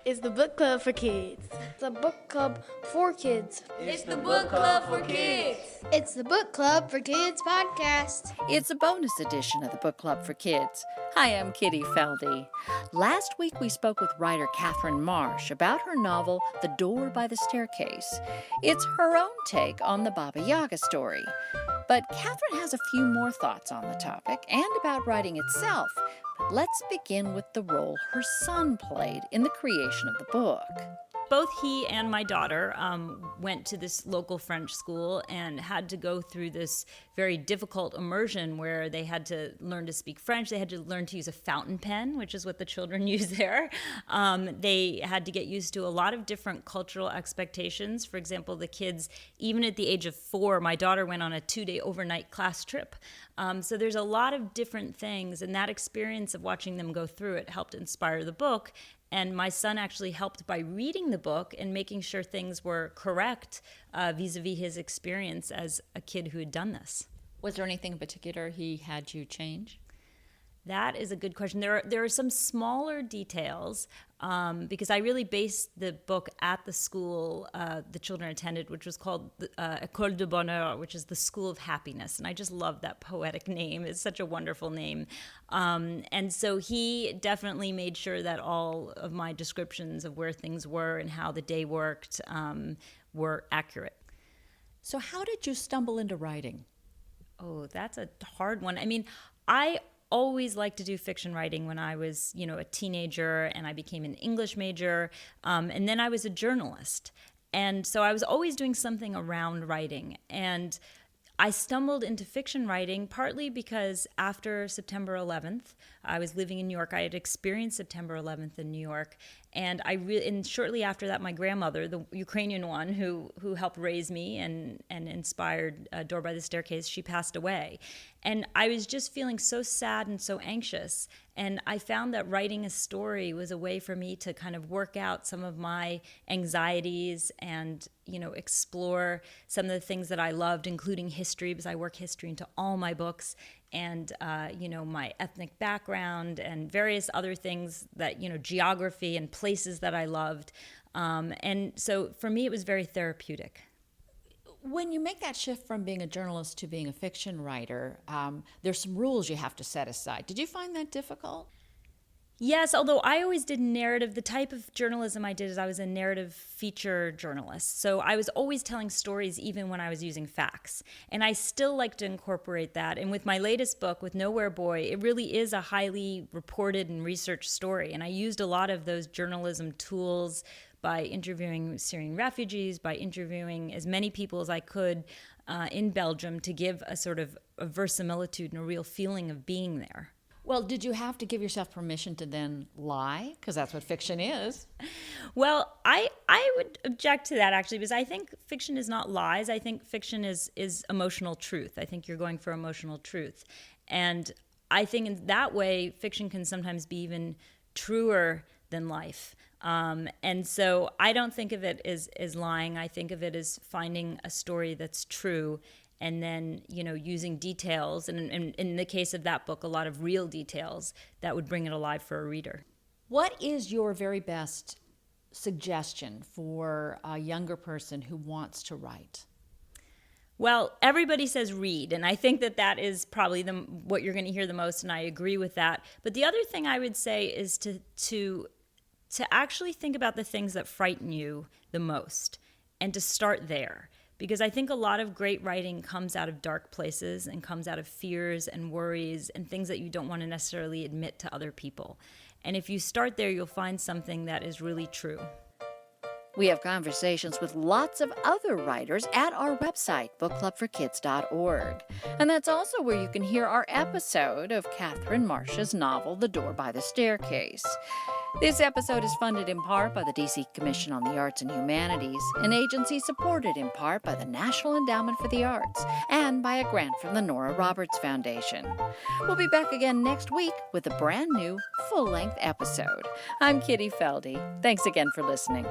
It's the book club for kids. It's a book club for kids. It's the book club for kids. It's the book club for kids podcast. It's a bonus edition of the Book Club for Kids. Hi, I'm Kitty Feldy. Last week we spoke with writer Katherine Marsh about her novel, The Door by the Staircase. It's her own take on the Baba Yaga story. But Katherine has a few more thoughts on the topic and about writing itself. But let's begin with the role her son played in the creation of the book. Both he and my daughter went to this local French school and had to go through this very difficult immersion where they had to learn to speak French. They had to learn to use a fountain pen, which is what the children use there. They had to get used to a lot of different cultural expectations. For example, the kids, even at the age of 4, my daughter went on a 2-day overnight class trip. So there's a lot of different things, and that experience of watching them go through it helped inspire the book. And my son actually helped by reading the book and making sure things were correct vis-a-vis his experience as a kid who had done this. Was there anything in particular he had you change? That is a good question. There are some smaller details because I really based the book at the school the children attended, which was called École de Bonheur, which is the School of Happiness. And I just love that poetic name. It's such a wonderful name. And so he definitely made sure that all of my descriptions of where things were and how the day worked were accurate. So how did you stumble into writing? Oh, that's a hard one. I mean, I always liked to do fiction writing when I was, a teenager, and I became an English major, and then I was a journalist. And so I was always doing something around writing. And I stumbled into fiction writing partly because after September 11th, I was living in New York. I had experienced September 11th in New York. And and shortly after that, my grandmother, the Ukrainian one who helped raise me and inspired Door by the Staircase, she passed away. And I was just feeling so sad and so anxious. And I found that writing a story was a way for me to kind of work out some of my anxieties and, explore some of the things that I loved, including history, because I work history into all my books, and, my ethnic background and various other things that, geography and places that I loved. And so for me, it was very therapeutic. When you make that shift from being a journalist to being a fiction writer, there's some rules you have to set aside. Did you find that difficult? Yes, although I always did narrative. The type of journalism I did is I was a narrative feature journalist. So I was always telling stories even when I was using facts. And I still like to incorporate that. And with my latest book, with Nowhere Boy, it really is a highly reported and researched story. And I used a lot of those journalism tools by interviewing Syrian refugees, by interviewing as many people as I could in Belgium to give a sort of a verisimilitude and a real feeling of being there. Well, did you have to give yourself permission to then lie? Because that's what fiction is. Well, I would object to that, actually, because I think fiction is not lies. I think fiction is emotional truth. I think you're going for emotional truth. And I think in that way, fiction can sometimes be even truer than life. And so I don't think of it as lying. I think of it as finding a story that's true and then, using details, and in the case of that book, a lot of real details that would bring it alive for a reader. What is your very best suggestion for a younger person who wants to write? Well, everybody says read, and I think that is probably what you're going to hear the most, and I agree with that. But the other thing I would say is to actually think about the things that frighten you the most and to start there. Because I think a lot of great writing comes out of dark places and comes out of fears and worries and things that you don't want to necessarily admit to other people. And if you start there, you'll find something that is really true. We have conversations with lots of other writers at our website, bookclubforkids.org. And that's also where you can hear our episode of Katherine Marsh's novel, The Door by the Staircase. This episode is funded in part by the D.C. Commission on the Arts and Humanities, an agency supported in part by the National Endowment for the Arts and by a grant from the Nora Roberts Foundation. We'll be back again next week with a brand new, full-length episode. I'm Kitty Feldy. Thanks again for listening.